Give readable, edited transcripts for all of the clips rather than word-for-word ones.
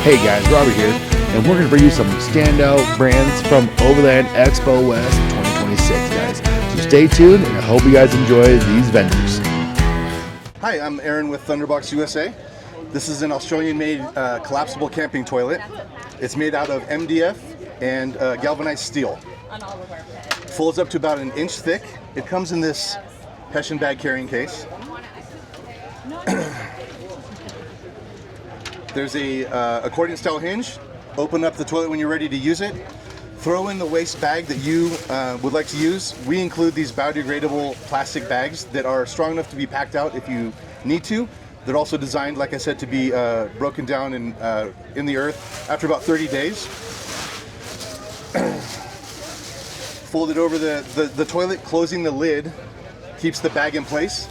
Hey guys, Robert here, and we're going to bring you some standout brands from Overland Expo West 2026, guys. So stay tuned, and I hope you guys enjoy these vendors. Hi, I'm Aaron with Thunderbox USA. This is an Australian-made collapsible camping toilet. It's made out of MDF and galvanized steel. Folds up to about an inch thick. It comes in this Hessian bag carrying case. There's a accordion style hinge. Open up the toilet when you're ready to use it. Throw in the waste bag that you would like to use. We include these biodegradable plastic bags that are strong enough to be packed out if you need to. They're also designed, like I said, to be broken down in the earth after about 30 days. Fold it over the toilet, closing the lid keeps the bag in place.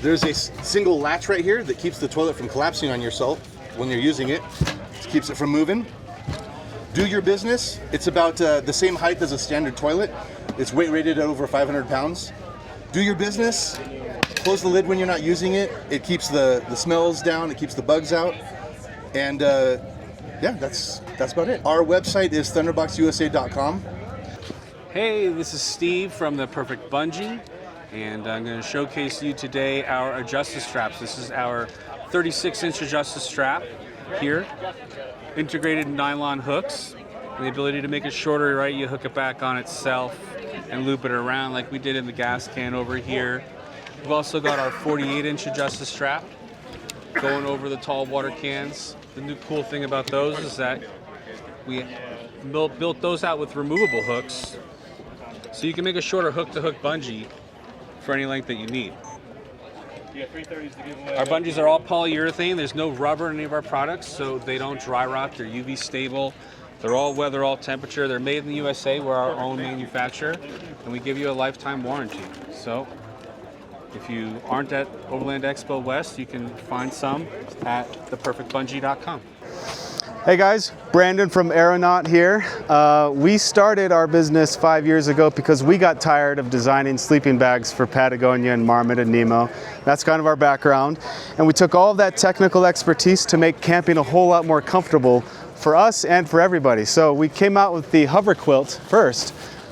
There's a single latch right here that keeps the toilet from collapsing on yourself when you're using it. It keeps it from moving. Do your business. It's about the same height as a standard toilet. It's weight rated at over 500 pounds. Do your business. Close the lid when you're not using it. It keeps the smells down. It keeps the bugs out. And yeah, that's about it. Our website is thunderboxusa.com. Hey, this is Steve from the Perfect Bungee, and I'm going to showcase to you today our adjusted straps. This is our 36-inch adjusted strap here. Integrated nylon hooks, and the ability to make it shorter, right? You hook it back on itself and loop it around like we did in the gas can over here. We've also got our 48-inch adjusted strap going over the tall water cans. The new cool thing about those is that we built those out with removable hooks, so you can make a shorter hook-to-hook bungee for any length that you need. Our bungees are all polyurethane. There's no rubber in any of our products, so they don't dry rot. They're UV stable. They're all weather, all temperature. They're made in the USA. We're our own manufacturer, and we give you a lifetime warranty. So if you aren't at Overland Expo West, you can find some at theperfectbungee.com. Hey guys, Brandon from Areonaut here. We started our business 5 years ago because we got tired of designing sleeping bags for Patagonia and Marmot and Nemo. That's kind of our background. And we took all of that technical expertise to make camping a whole lot more comfortable for us and for everybody. So we came out with the Hover Quilt first,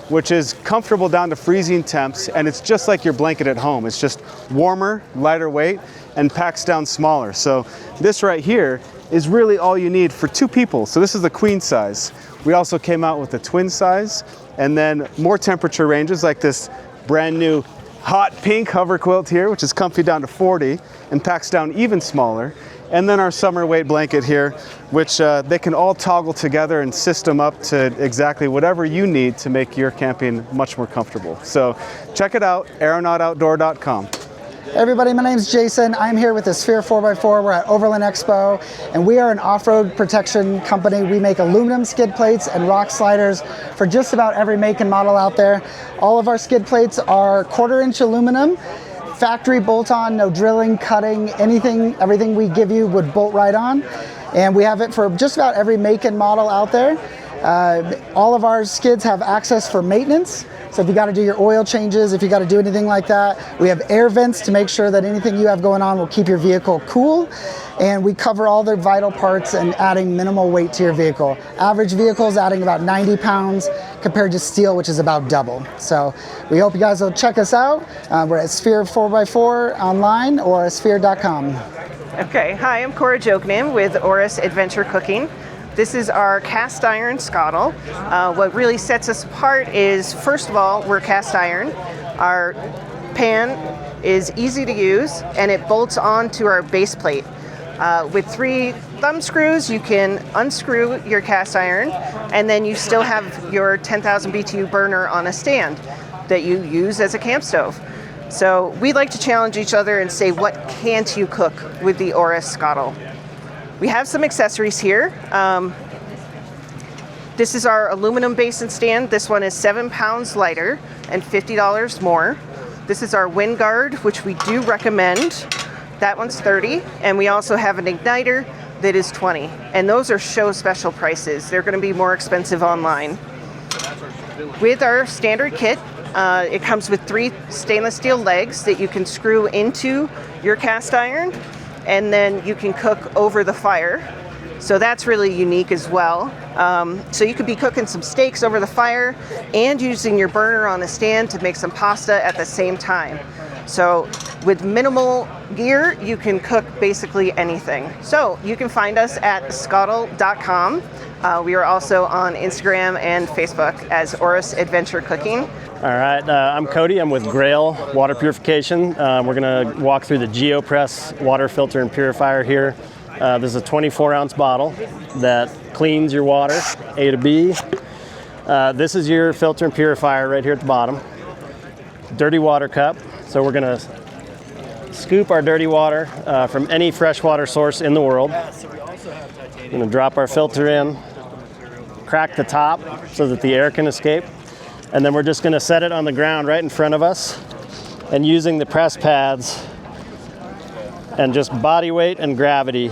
which is comfortable down to freezing temps, and it's just like your blanket at home. It's just warmer, lighter weight, and packs down smaller. So this right here is really all you need for 2 people. So this is the queen size. We also came out with the twin size, and then more temperature ranges like this brand new hot pink hover quilt here, which is comfy down to 40 and packs down even smaller. And then our summer weight blanket here, which they can all toggle together and system up to exactly whatever you need to make your camping much more comfortable. So check it out, aeronautoutdoor.com. Hey everybody, my name is Jason. I'm here with the Sphere 4x4. We're at Overland Expo, and we are an off-road protection company. We make aluminum skid plates and rock sliders for just about every make and model out there. All of our skid plates are 1/4-inch aluminum, factory bolt-on, no drilling, cutting, anything, everything we give you would bolt right on. And we have it for just about every make and model out there. All of our skids have access for maintenance. So if you got to do your oil changes, if you got to do anything like that, we have air vents to make sure that anything you have going on will keep your vehicle cool. And we cover all the vital parts and adding minimal weight to your vehicle. Average vehicles adding about 90 pounds compared to steel, which is about double. So we hope you guys will check us out. We're at Sphere 4x4 online or sphere.com. Okay, hi, I'm Cora Jokenam with Oris Adventure Cooking. This is our cast iron scuttle. What really sets us apart is, first of all, we're cast iron. Our pan is easy to use, and it bolts onto our base plate. With 3 thumb screws, you can unscrew your cast iron, and then you still have your 10,000 BTU burner on a stand that you use as a camp stove. So we like to challenge each other and say, what can't you cook with the Oris scuttle? We have some accessories here. This is our aluminum basin stand. This one is 7 pounds lighter and $50 more. This is our wind guard, which we do recommend. That one's $30, and we also have an igniter that is $20. And those are show special prices. They're gonna be more expensive online. With our standard kit, it comes with 3 stainless steel legs that you can screw into your cast iron, and then you can cook over the fire. So that's really unique as well. So you could be cooking some steaks over the fire and using your burner on a stand to make some pasta at the same time. So with minimal gear, you can cook basically anything. So you can find us at scottle.com. We are also on Instagram and Facebook as Oris Adventure Cooking. All right, I'm Cody. I'm with Grayl Water Purification. We're going to walk through the GeoPress water filter and purifier here. This is a 24-ounce bottle that cleans your water A to B. This is your filter and purifier right here at the bottom. Dirty water cup. So we're going to scoop our dirty water from any freshwater source in the world. We're going to drop our filter in, crack the top so that the air can escape, and then we're just going to set it on the ground right in front of us, and using the press pads and just body weight and gravity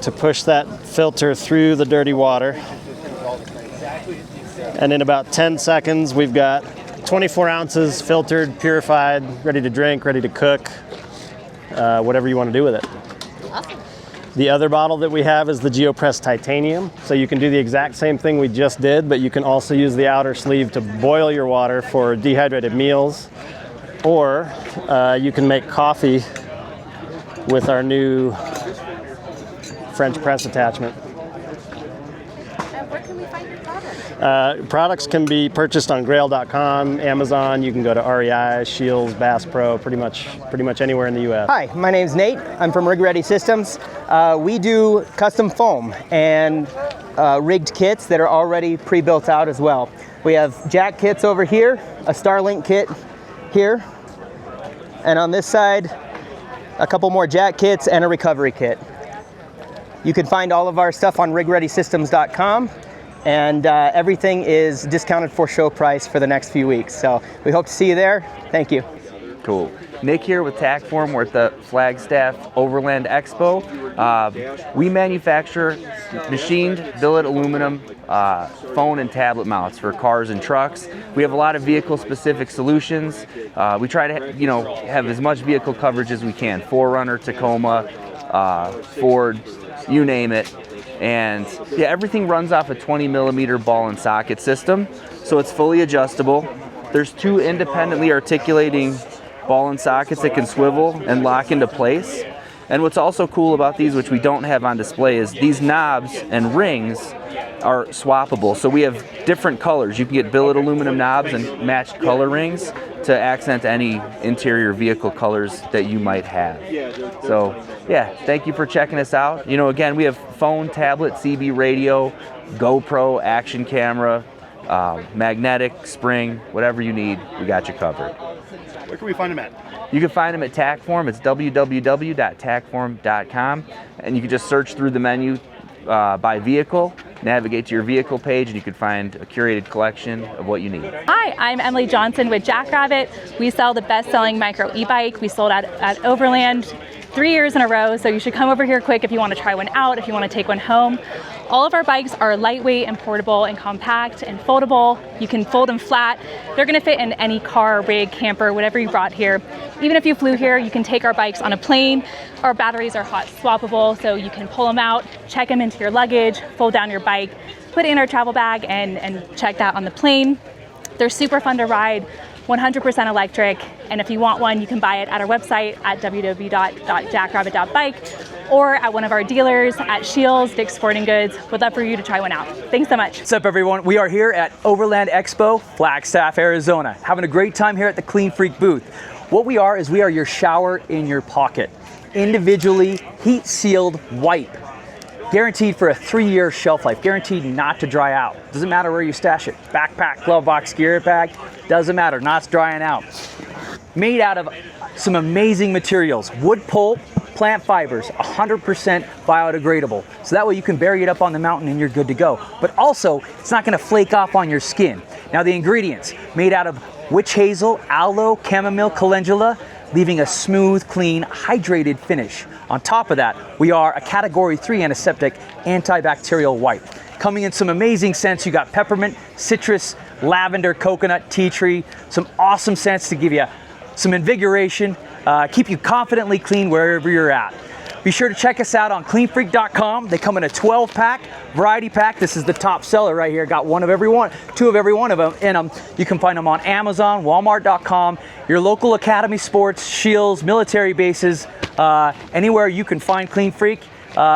to push that filter through the dirty water. And in about 10 seconds we've got 24 ounces filtered, purified, ready to drink, ready to cook, whatever you want to do with it. Awesome. The other bottle that we have is the GeoPress Titanium. So you can do the exact same thing we just did, but you can also use the outer sleeve to boil your water for dehydrated meals, or you can make coffee with our new French press attachment. Where can we find your products? Products can be purchased on Grayl.com, Amazon. You can go to REI, Shields, Bass Pro, pretty much anywhere in the U.S. Hi, my name's Nate. I'm from Rig Ready Systems. We do custom foam and rigged kits that are already pre-built out as well. We have jack kits over here, a Starlink kit here, and on this side, a couple more jack kits and a recovery kit. You can find all of our stuff on rigreadysystems.com, and everything is discounted for show price for the next few weeks. So we hope to see you there. Thank you. Cool. Nick here with TackForm. We're at the Flagstaff Overland Expo. We manufacture machined billet aluminum phone and tablet mounts for cars and trucks. We have a lot of vehicle-specific solutions. We try to, have as much vehicle coverage as we can. 4Runner, Tacoma, Ford, you name it. And yeah, everything runs off a 20mm ball and socket system, so it's fully adjustable. There's two independently articulating ball and sockets that can swivel and lock into place. And what's also cool about these, which we don't have on display, is these knobs and rings are swappable. So we have different colors. You can get billet aluminum knobs and matched color rings to accent any interior vehicle colors that you might have. So yeah, thank you for checking us out. Again, we have phone, tablet, CB radio, GoPro, action camera, magnetic, spring, whatever you need, we got you covered. Where can we find them at? You can find them at TackForm. It's www.tackform.com, and you can just search through the menu by vehicle, navigate to your vehicle page, and you can find a curated collection of what you need. Hi, I'm Emily Johnson with Jackrabbit. We sell the best-selling micro e-bike. We sold at Overland 3 years in a row, so you should come over here quick if you want to try one out, if you want to take one home. All of our bikes are lightweight and portable and compact and foldable. You can fold them flat. They're going to fit in any car, rig, camper, whatever you brought here. Even if you flew here, you can take our bikes on a plane. Our batteries are hot swappable, so you can pull them out, check them into your luggage, fold down your bike, put it in our travel bag, and check that on the plane. They're super fun to ride, 100% electric, and if you want one, you can buy it at our website at www.jackrabbit.bike or at one of our dealers at Shields, Dick's Sporting Goods. Would love for you to try one out. Thanks so much. What's up, everyone? We are here at Overland Expo, Flagstaff, Arizona. Having a great time here at the KleanFreak booth. What we are is we are your shower in your pocket. Individually heat-sealed wipe. Guaranteed for a 3-year shelf life, guaranteed not to dry out. Doesn't matter where you stash it. Backpack, glove box, gear bag, doesn't matter, not drying out. Made out of some amazing materials. Wood pulp, plant fibers, 100% biodegradable. So that way you can bury it up on the mountain and you're good to go. But also, it's not gonna flake off on your skin. Now the ingredients, made out of witch hazel, aloe, chamomile, calendula, leaving a smooth, clean, hydrated finish. On top of that, we are a Category 3 antiseptic antibacterial wipe. Coming in some amazing scents, you got peppermint, citrus, lavender, coconut, tea tree, some awesome scents to give you some invigoration, keep you confidently clean wherever you're at. Be sure to check us out on KleanFreak.com. They come in a 12-pack, variety pack. This is the top seller right here. Got one of every one, two of every one of them in them. You can find them on Amazon, Walmart.com, your local Academy Sports, Shields, military bases, anywhere you can find KleanFreak.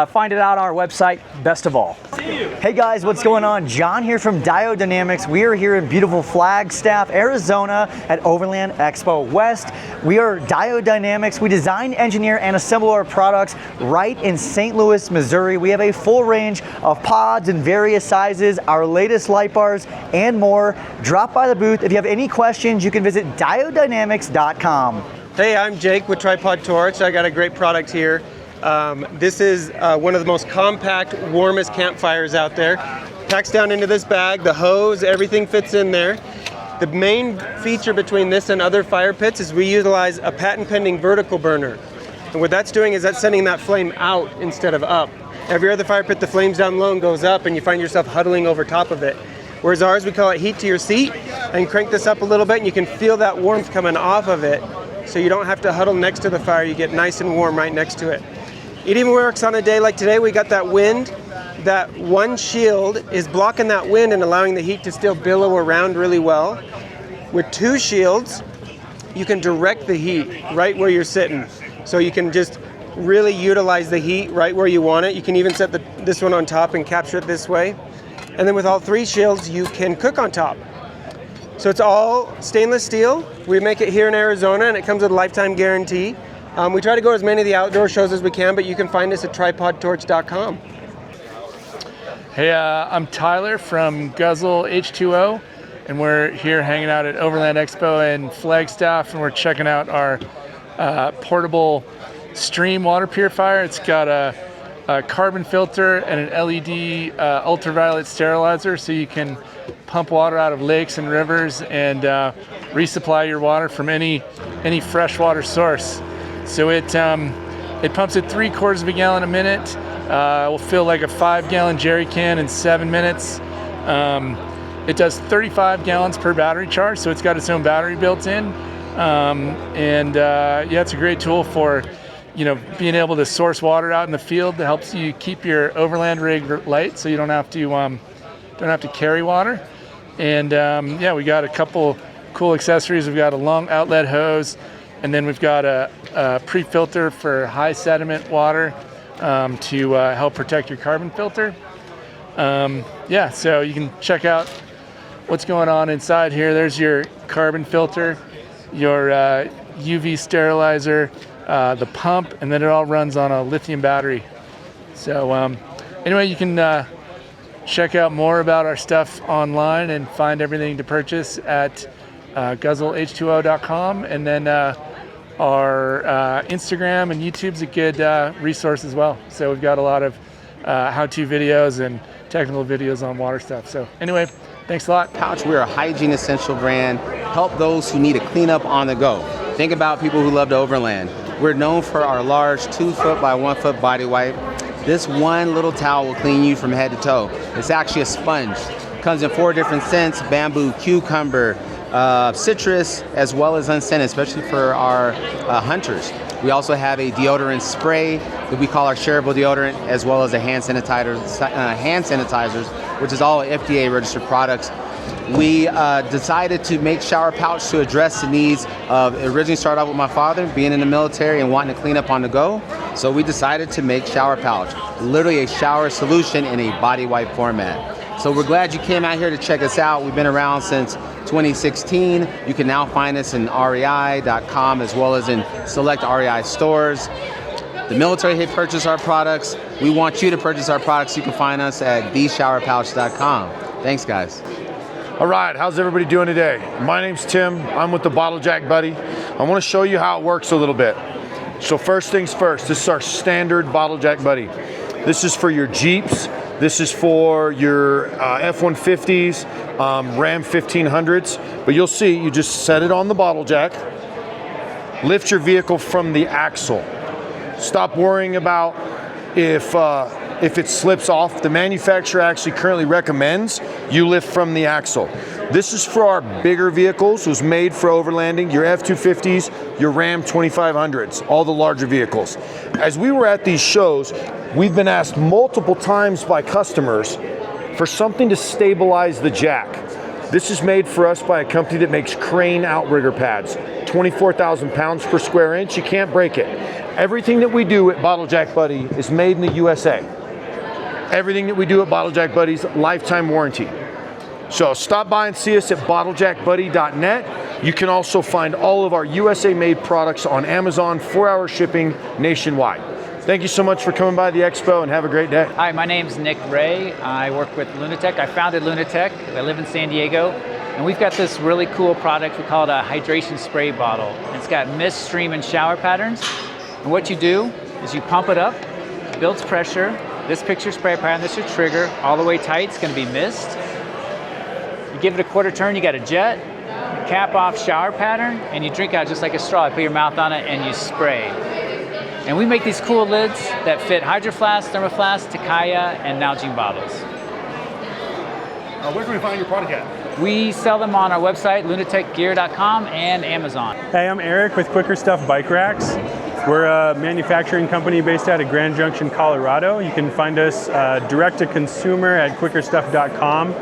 Find it out on our website. Best of all. Hey guys, what's going on? John here from Diode Dianamics. We are here in beautiful Flagstaff, Arizona at Overland Expo West. We are Diode Dianamics. We design, engineer, and assemble our products right in St. Louis, Missouri. We have a full range of pods in various sizes, our latest light bars, and more. Drop by the booth. If you have any questions, you can visit diodedynamics.com. Hey, I'm Jake with Tripod Torch. I got a great product here. This is one of the most compact, warmest campfires out there. Packs down into this bag, the hose, everything fits in there. The main feature between this and other fire pits is we utilize a patent pending vertical burner. And what that's doing is that's sending that flame out instead of up. Every other fire pit, the flame's down low and goes up and you find yourself huddling over top of it. Whereas ours, we call it heat to your seat, and crank this up a little bit and you can feel that warmth coming off of it. So you don't have to huddle next to the fire, you get nice and warm right next to it. It even works on a day like today. We got that wind. That one shield is blocking that wind and allowing the heat to still billow around really well. With two shields, you can direct the heat right where you're sitting. So you can just really utilize the heat right where you want it. You can even set this one on top and capture it this way. And then with all three shields, you can cook on top. So it's all stainless steel. We make it here in Arizona and it comes with a lifetime guarantee. We try to go to as many of the outdoor shows as we can, but you can find us at tripodtorch.com. Hey, I'm Tyler from Guzzle H20, and we're here hanging out at Overland Expo in Flagstaff, and we're checking out our portable stream water purifier. It's got a carbon filter and an LED ultraviolet sterilizer, so you can pump water out of lakes and rivers and resupply your water from any freshwater source. So it pumps at 3/4 of a gallon a minute. It will fill like a 5-gallon jerry can in 7 minutes. It does 35 gallons per battery charge, so it's got its own battery built in. Yeah, it's a great tool for being able to source water out in the field. That helps you keep your overland rig light, so you don't have to carry water. And yeah, we got a couple cool accessories. We've got a long outlet hose. And then we've got a pre-filter for high sediment water to help protect your carbon filter. Yeah, so you can check out what's going on inside here. There's your carbon filter, your UV sterilizer, the pump, and then it all runs on a lithium battery. So anyway, you can check out more about our stuff online and find everything to purchase at guzzleh20.com, and then our Instagram and YouTube's a good resource as well. So we've got a lot of how-to videos and technical videos on water stuff. So anyway, thanks a lot. Pouch, we're a hygiene essential brand. Help those who need a cleanup on the go. Think about people who love to overland. We're known for our large 2-foot by 1-foot body wipe. This one little towel will clean you from head to toe. It's actually a sponge. Comes in 4 different scents: bamboo, cucumber, citrus, as well as unscented, especially for our hunters. We also have a deodorant spray that we call our shareable deodorant, as well as a hand sanitizers, which is all FDA registered products. We decided to make Shower Pouch to address the needs of, it originally started out with my father being in the military and wanting to clean up on the go. So we decided to make Shower Pouch, literally a shower solution in a body wipe format. So we're glad you came out here to check us out. We've been around since 2016. You can now find us in rei.com as well as in select REI stores. The military had purchased our products. We want you to purchase our products. You can find us at theshowerpouch.com. Thanks, guys. All right, how's everybody doing today? My name's Tim. I'm with the Bottle Jack Buddy. I want to show you how it works a little bit. So first things first, this is our standard Bottle Jack Buddy. This is for your Jeeps. This is for your F-150s, Ram 1500s. But you'll see, you just set it on the bottle jack, lift your vehicle from the axle. Stop worrying about if it slips off. The manufacturer actually currently recommends you lift from the axle. This is for our bigger vehicles. It was made for overlanding, your F-250s, your Ram 2500s, all the larger vehicles. As we were at these shows, we've been asked multiple times by customers for something to stabilize the jack. This is made for us by a company that makes crane outrigger pads. 24,000 pounds per square inch, you can't break it. Everything that we do at Bottle Jack Buddy is made in the USA. Everything that we do at Bottle Jack Buddy's lifetime warranty. So stop by and see us at bottlejackbuddy.net. You can also find all of our USA made products on Amazon, 4-hour shipping nationwide. Thank you so much for coming by the expo and have a great day. Hi, my name's Nick Ray. I work with Lunatec. I founded Lunatec. I live in San Diego. And we've got this really cool product we call it a hydration spray bottle. It's got mist, stream, and shower patterns. And what you do is you pump it up, builds pressure. This picture spray pattern, this is your trigger, all the way tight. It's going to be mist. You give it a quarter turn, you got a jet, cap off shower pattern, and you drink out just like a straw. You put your mouth on it and you spray. And we make these cool lids that fit Hydro Flask, Thermoflask, Takaya, and Nalgene bottles. Where can we find your product at? We sell them on our website, lunatecgear.com, and Amazon. Hey, I'm Eric with Quikr Stuff Bike Racks. We're a manufacturing company based out of Grand Junction, Colorado. You can find us direct to consumer at quikrstuff.com.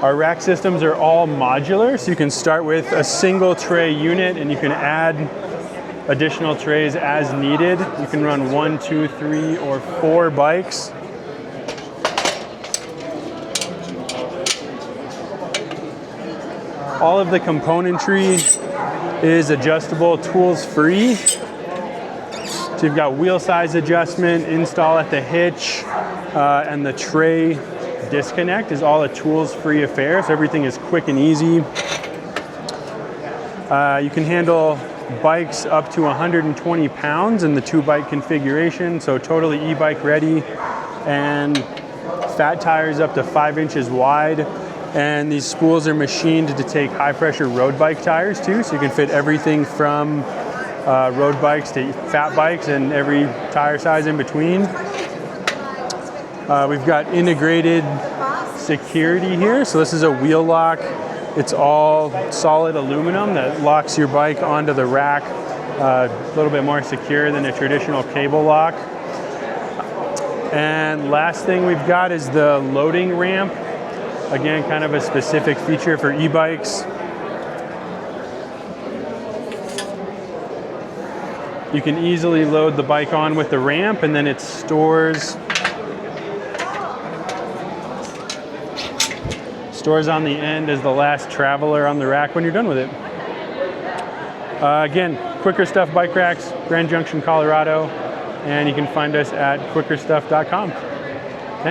Our rack systems are all modular, so you can start with a single tray unit and you can add additional trays as needed. You can run 1, 2, 3, or 4 bikes. All of the componentry is adjustable, tools free. So you've got wheel size adjustment, install at the hitch, and the tray disconnect is all a tools free affair. So everything is quick and easy. You can handle bikes up to 120 pounds in the 2-bike configuration. So totally e-bike ready, and fat tires up to 5 inches wide. And these spools are machined to take high pressure road bike tires too, so you can fit everything from road bikes to fat bikes and every tire size in between. We've got integrated security here, so this is a wheel lock. It's all solid aluminum that locks your bike onto the rack, a little bit more secure than a traditional cable lock. And last thing we've got is the loading ramp. Again, kind of a specific feature for e-bikes. You can easily load the bike on with the ramp, and then it stores on the end as the last traveler on the rack when you're done with it. Again, Quikr Stuff Bike Racks, Grand Junction, Colorado, and you can find us at quikrstuff.com.